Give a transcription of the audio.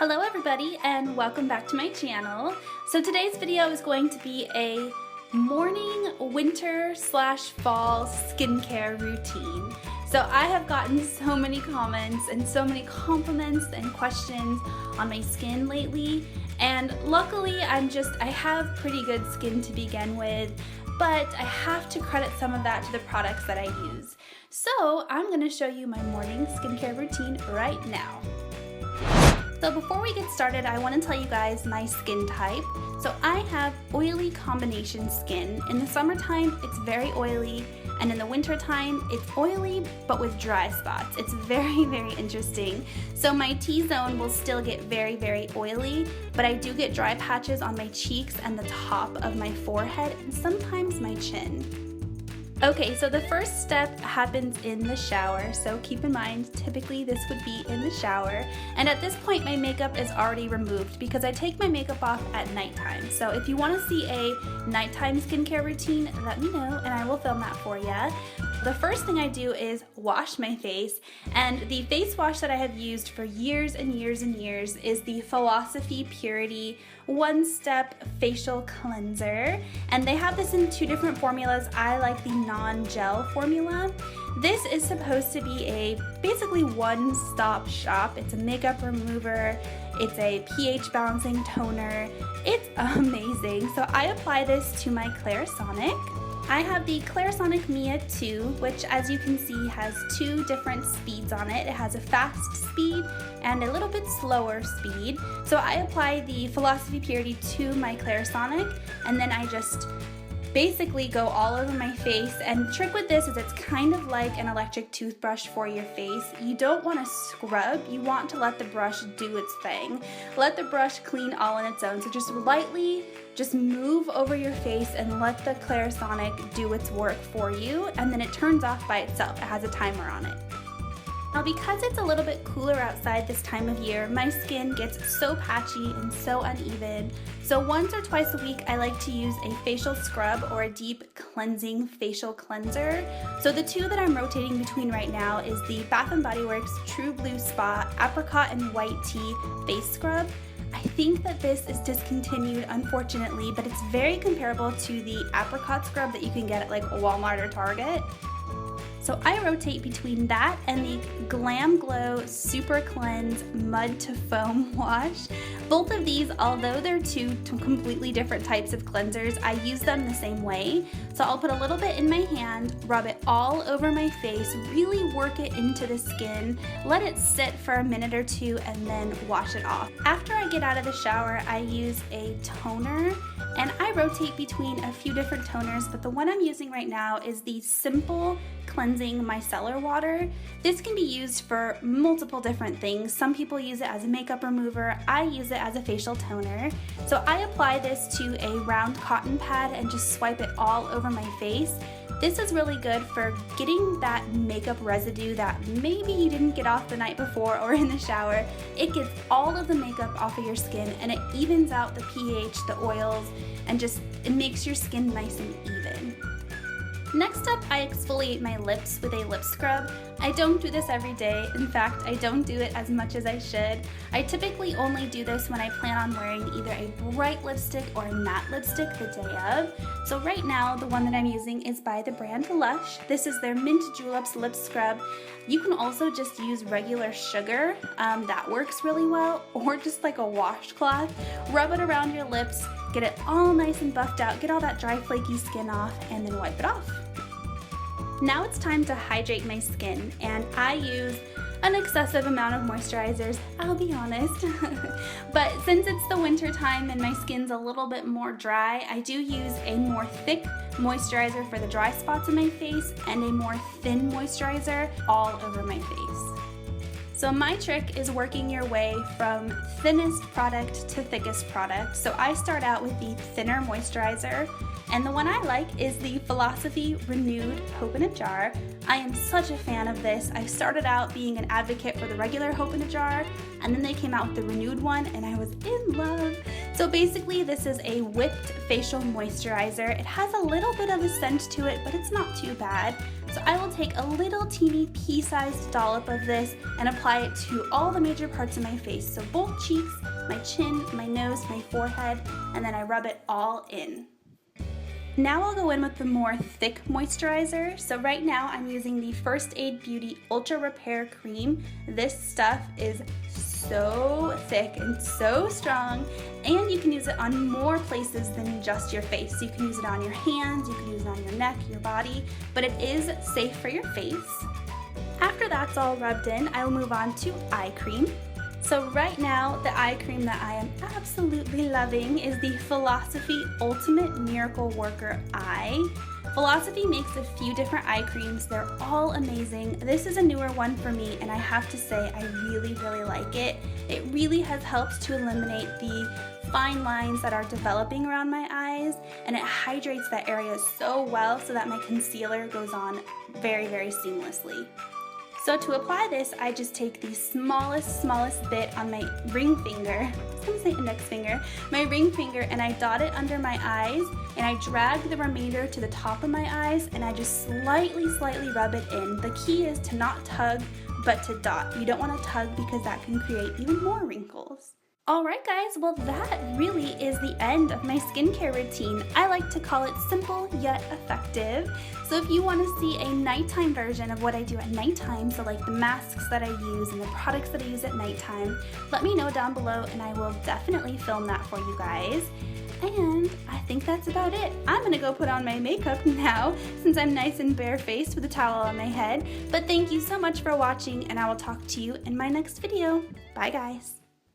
Hello everybody and welcome back to my channel. So today's video is going to be a morning winter / fall skincare routine. So I have gotten so many comments and so many compliments and questions on my skin lately, and luckily I have pretty good skin to begin with, but I have to credit some of that to the products that I use. So I'm going to show you my morning skincare routine right now. So before we get started, I want to tell you guys my skin type. So I have oily combination skin. In the summertime, it's very oily, and in the wintertime, it's oily but with dry spots. It's very, very interesting. So my T-zone will still get very, very oily, but I do get dry patches on my cheeks and the top of my forehead and sometimes my chin. Okay, so the first step happens in the shower, so keep in mind, typically this would be in the shower, and at this point my makeup is already removed because I take my makeup off at nighttime. So if you want to see a nighttime skincare routine, let me know and I will film that for you. The first thing I do is wash my face, and the face wash that I have used for years and years and years is the Philosophy Purity One-Step Facial Cleanser, and they have this in two different formulas. I like the non-gel formula. This is supposed to be a basically one-stop shop. It's a makeup remover, it's a pH balancing toner. It's amazing. So I apply this to my Clarisonic. I have the Clarisonic Mia 2, which as you can see has two different speeds on it. It has a fast speed and a little bit slower speed. So I apply the Philosophy Purity to my Clarisonic, and then I just basically go all over my face. And the trick with this is it's kind of like an electric toothbrush for your face. You don't want to scrub, you want to let the brush do its thing. Let the brush clean all on its own. So just lightly just move over your face and let the Clarisonic do its work for you, and then it turns off by itself. It has a timer on it. Now because it's a little bit cooler outside this time of year, my skin gets so patchy and so uneven. So once or twice a week I like to use a facial scrub or a deep cleansing facial cleanser. So the two that I'm rotating between right now is the Bath & Body Works True Blue Spa Apricot and White Tea Face Scrub. I think that this is discontinued, unfortunately, but it's very comparable to the apricot scrub that you can get at like Walmart or Target. So I rotate between that and the Glam Glow Super Cleanse Mud to Foam Wash. Both of these, although they're two completely different types of cleansers, I use them the same way. So I'll put a little bit in my hand, rub it all over my face, really work it into the skin, let it sit for a minute or two, and then wash it off. After I get out of the shower, I use a toner, and I rotate between a few different toners, but the one I'm using right now is the Simple Cleansing Micellar Water. This can be used for multiple different things. Some people use it as a makeup remover. I use it as a facial toner. So I apply this to a round cotton pad and just swipe it all over my face. This is really good for getting that makeup residue that maybe you didn't get off the night before or in the shower. It gets all of the makeup off of your skin, and it evens out the pH, the oils, and just it makes your skin nice and even. Next up, I exfoliate my lips with a lip scrub. I don't do this every day. In fact, I don't do it as much as I should. I typically only do this when I plan on wearing either a bright lipstick or a matte lipstick the day of. So right now, the one that I'm using is by the brand Lush. This is their Mint Juleps Lip Scrub. You can also just use regular sugar. That works really well, or just like a washcloth. Rub it around your lips, get it all nice and buffed out, get all that dry flaky skin off, and then wipe it off. Now it's time to hydrate my skin, and I use an excessive amount of moisturizers, I'll be honest. But since it's the winter time and my skin's a little bit more dry, I do use a more thick moisturizer for the dry spots in my face and a more thin moisturizer all over my face. So my trick is working your way from thinnest product to thickest product. So I start out with the thinner moisturizer, and the one I like is the Philosophy Renewed Hope in a Jar. I am such a fan of this. I started out being an advocate for the regular Hope in a Jar, and then they came out with the renewed one, and I was in love. So basically this is a whipped facial moisturizer. It has a little bit of a scent to it, but it's not too bad. So I will take a little teeny pea-sized dollop of this and apply it to all the major parts of my face. So both cheeks, my chin, my nose, my forehead, and then I rub it all in. Now I'll go in with the more thick moisturizer. So right now I'm using the First Aid Beauty Ultra Repair Cream. This stuff is so thick and so strong, and you can use it on more places than just your face. So you can use it on your hands, you can use it on your neck, your body, but it is safe for your face. After that's all rubbed in, I will move on to eye cream. So right now, the eye cream that I am absolutely loving is the Philosophy Ultimate Miracle Worker Eye. Philosophy makes a few different eye creams. They're all amazing. This is a newer one for me, and I have to say I really, really like it. It really has helped to eliminate the fine lines that are developing around my eyes, and it hydrates that area so well so that my concealer goes on very, very seamlessly. So to apply this, I just take the smallest bit on my ring finger, I was gonna say index finger, my ring finger, and I dot it under my eyes, and I drag the remainder to the top of my eyes, and I just slightly rub it in. The key is to not tug, but to dot. You don't wanna tug because that can create even more wrinkles. Alright guys, well that really is the end of my skincare routine. I like to call it simple yet effective. So if you want to see a nighttime version of what I do at nighttime, so like the masks that I use and the products that I use at nighttime, let me know down below and I will definitely film that for you guys. And I think that's about it. I'm gonna go put on my makeup now since I'm nice and barefaced with a towel on my head. But thank you so much for watching, and I will talk to you in my next video. Bye guys.